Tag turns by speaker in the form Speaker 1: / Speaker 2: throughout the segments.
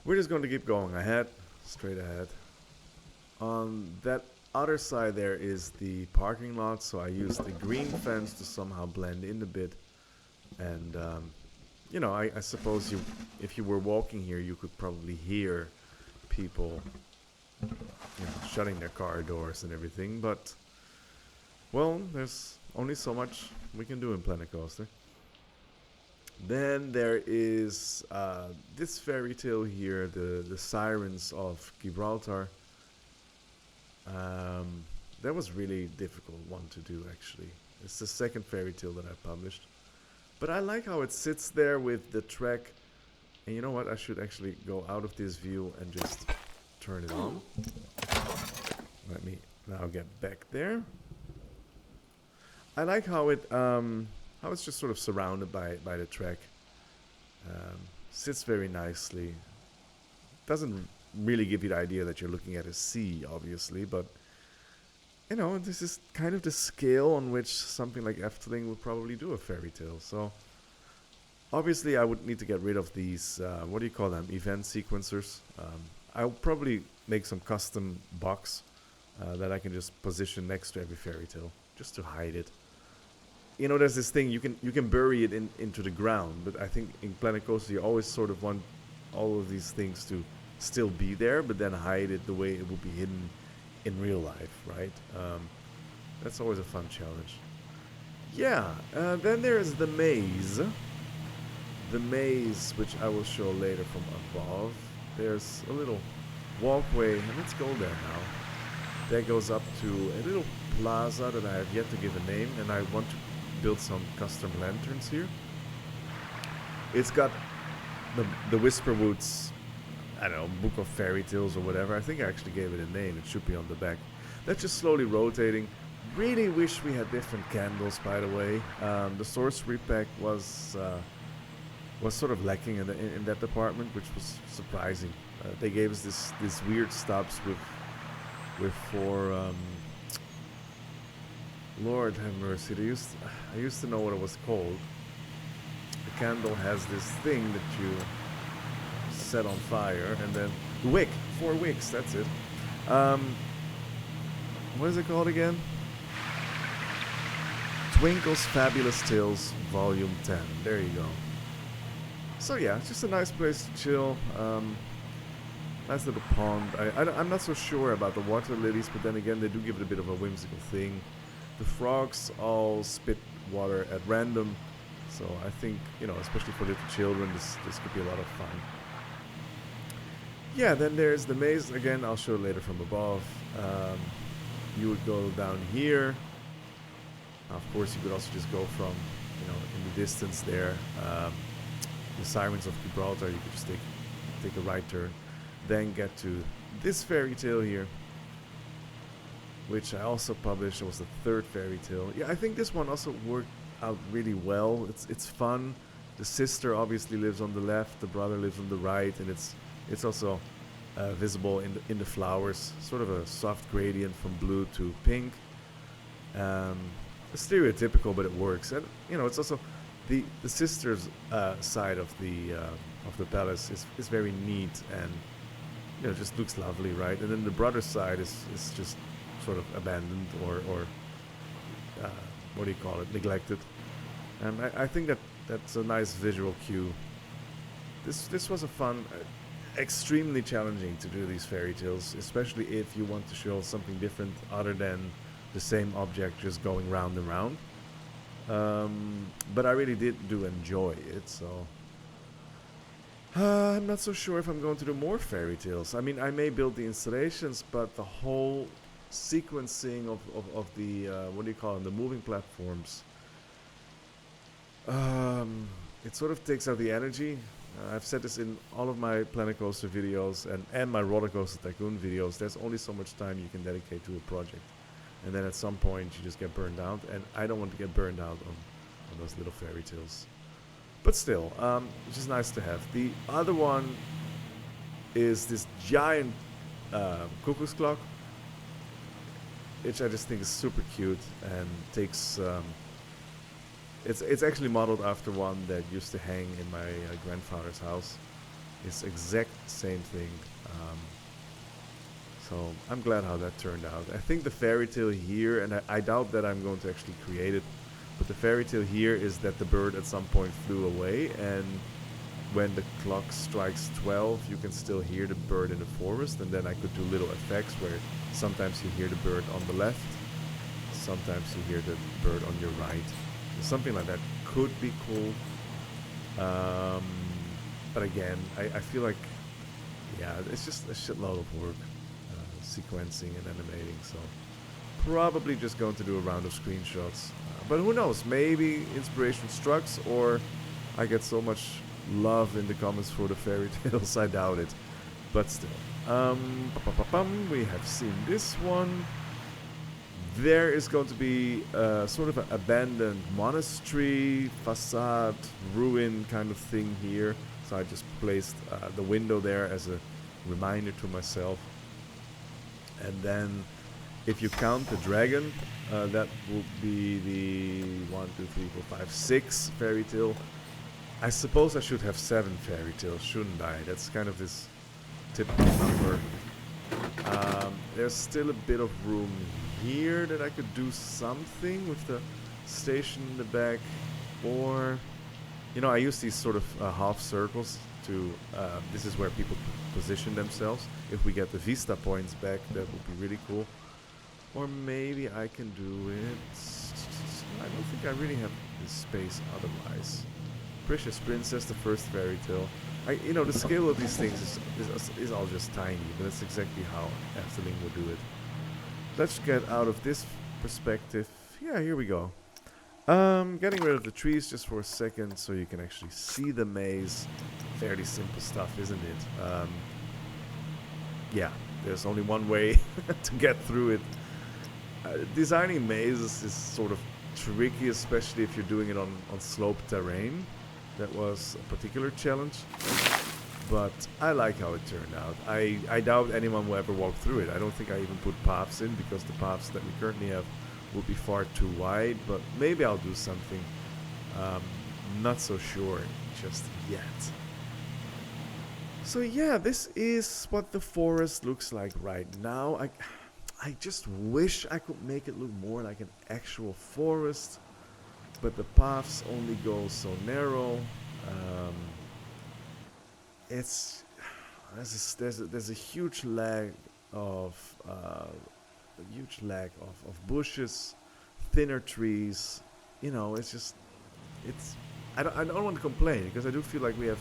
Speaker 1: We're just going to keep going ahead, straight ahead. On that other side there is the parking lot, so I used the green fence to somehow blend in a bit. And, I suppose if you were walking here, you could probably hear people, shutting their car doors and everything. But, well, there's only so much we can do in Planet Coaster. Then there is this fairy tale here, the Sirens of Gibraltar. That was really difficult one to do, actually. It's the second fairy tale that I published. But I like how it sits there with the track. And you know what? I should actually go out of this view and just turn it on. Let me now get back there. I like how it's just sort of surrounded by the track. Sits very nicely. Doesn't really give you the idea that you're looking at a sea, obviously, but this is kind of the scale on which something like Efteling would probably do a fairy tale. So obviously I would need to get rid of these, what do you call them, event sequencers. I'll probably make some custom box that I can just position next to every fairy tale, just to hide it. There's this thing, you can bury it into the ground, but I think in Planet Coaster you always sort of want all of these things to still be there, but then hide it the way it would be hidden in real life, right? That's always a fun challenge. Yeah, then there's the maze. The maze, which I will show later from above. There's a little walkway, and let's go there now. That goes up to a little plaza that I have yet to give a name, and I want to build some custom lanterns here. It's got the Whisperwoods, I don't know, Book of Fairy Tales or whatever. I think I actually gave it a name. It should be on the back. That's just slowly rotating. Really wish we had different candles, by the way. The sorcery pack was sort of lacking in that department, which was surprising. They gave us this weird stops with four. Lord have mercy. I used to know what it was called. The candle has this thing that you set on fire, and then the wick, 4 wicks, that's it. What is it called again? Twinkle's Fabulous Tales Volume 10. There you go. So yeah, it's just a nice place to chill. Nice little pond. I'm not so sure about the water lilies, but then again, they do give it a bit of a whimsical thing. The frogs all spit water at random, so I think, especially for little children, this could be a lot of fun. Yeah, then there's the maze. Again, I'll show it later from above. You would go down here. Of course, you could also just go from, in the distance there. The Sirens of Gibraltar, you could just take a right turn. Then get to this fairy tale here, which I also published. It was the third fairy tale. Yeah, I think this one also worked out really well. It's fun. The sister obviously lives on the left, the brother lives on the right, and it's also visible in the flowers. Sort of a soft gradient from blue to pink. It's stereotypical, but it works. And it's also the sister's side of the palace is very neat and just looks lovely, right? And then the brother's side is just sort of abandoned or what do you call it, neglected. And I think that's a nice visual cue. This was a fun, extremely challenging to do these fairy tales, especially if you want to show something different other than the same object just going round and round. But I really did enjoy it, so I'm not so sure if I'm going to do more fairy tales. I mean, I may build the installations, but the whole sequencing of the what do you call them, the moving platforms, it sort of takes out the energy. I've said this in all of my Planet Coaster videos and my Roller Coaster Tycoon videos. There's only so much time you can dedicate to a project, and then at some point you just get burned out, and I don't want to get burned out on those little fairy tales. But still, it's just nice to have. The other one is this giant Cuckoo's clock, which I just think is super cute and takes. It's actually modeled after one that used to hang in my grandfather's house. is exact same thing. Um, so I'm glad how that turned out. I think the fairy tale here, and I doubt that I'm going to actually create it, but the fairy tale here is that the bird at some point flew away, and when the clock strikes 12, you can still hear the bird in the forest, and then I could do little effects where sometimes you hear the bird on the left, sometimes you hear the bird on your right. Something like that could be cool. But again, I feel like, yeah, it's just a shitload of work, sequencing and animating, so probably just going to do a round of screenshots. But who knows, maybe inspiration strikes, or I get so much love in the comments for the fairy tales, I doubt it. But still. We have seen this one. There is going to be sort of an abandoned monastery, facade, ruin kind of thing here. So I just placed the window there as a reminder to myself. And then if you count the dragon, that will be the 1, 2, 3, 4, 5, 6 fairy tale. I suppose I should have 7 fairy tales, shouldn't I? That's kind of this typical number. There's still a bit of room here that I could do something with the station in the back, or, you know, I use these sort of half circles to, this is where people position themselves. If we get the vista points back, that would be really cool. Or maybe I can do it, I don't think I really have the space otherwise. Precious Princess, the first fairy tale. You know, the scale of these things is all just tiny, but that's exactly how Efteling would do it. Let's get out of this perspective. Yeah, here we go. Getting rid of the trees just for a second so you can actually see the maze. Fairly simple stuff, isn't it? Yeah, there's only one way to get through it. Designing mazes is sort of tricky, especially if you're doing it on sloped terrain. That was a particular challenge, but I like how it turned out. I doubt anyone will ever walk through it. I don't think I even put paths in, because the paths that we currently have would be far too wide, but maybe I'll do something. Not so sure just yet. So yeah, this is what the forest looks like right now. I just wish I could make it look more like an actual forest, but the paths only go so narrow. There's a huge lag of bushes, thinner trees. You know, it's I don't want to complain, because I do feel like we have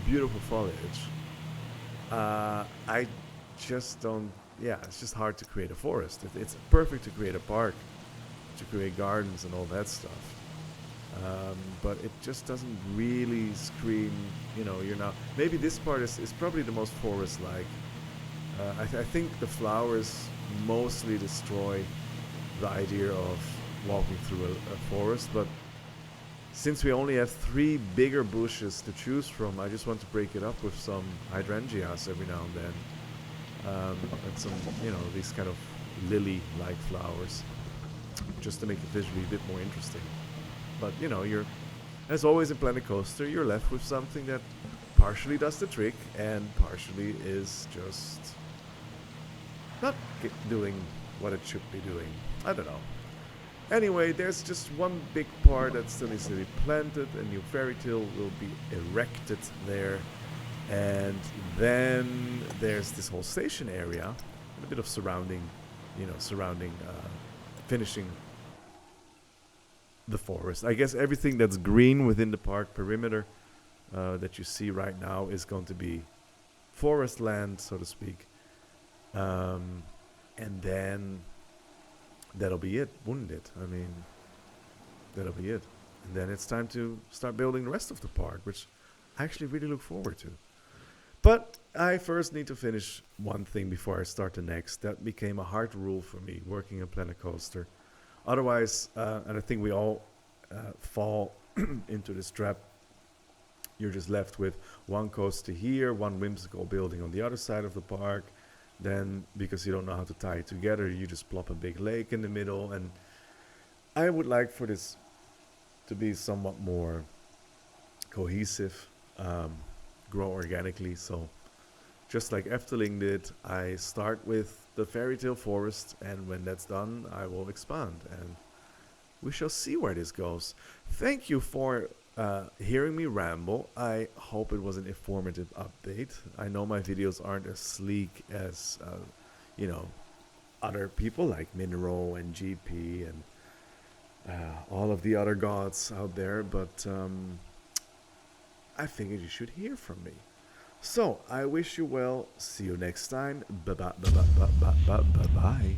Speaker 1: beautiful foliage. I just don't. Yeah, it's just hard to create a forest. It's perfect to create a park, to create gardens and all that stuff. But it just doesn't really scream, you know, you're not. Maybe this part is probably the most forest-like. I think the flowers mostly destroy the idea of walking through a forest, but since we only have 3 bigger bushes to choose from, I just want to break it up with some hydrangeas every now and then. And some, you know, these kind of lily-like flowers, just to make it visually a bit more interesting. But, you know, as always in Planet Coaster, you're left with something that partially does the trick and partially is just not doing what it should be doing. I don't know. Anyway, there's just one big part that still needs to be planted. A new fairy tale will be erected there. And then there's this whole station area, and a bit of surrounding, finishing the forest. I guess everything that's green within the park perimeter that you see right now is going to be forest land, so to speak. And then that'll be it, wouldn't it? I mean, that'll be it. And then it's time to start building the rest of the park, which I actually really look forward to. But I first need to finish one thing before I start the next. That became a hard rule for me, working in Planet Coaster. Otherwise, and I think we all fall into this trap, you're just left with one coaster here, one whimsical building on the other side of the park. Then, because you don't know how to tie it together, you just plop a big lake in the middle. And I would like for this to be somewhat more cohesive. grow organically. So just like Efteling did, I start with the fairy tale forest, and when that's done, I will expand, and we shall see where this goes. Thank you for hearing me ramble. I hope it was an informative update. I know my videos aren't as sleek as, you know, other people like Minro and GP and all of the other gods out there, but I figured you should hear from me. So, I wish you well. See you next time. Bye bye.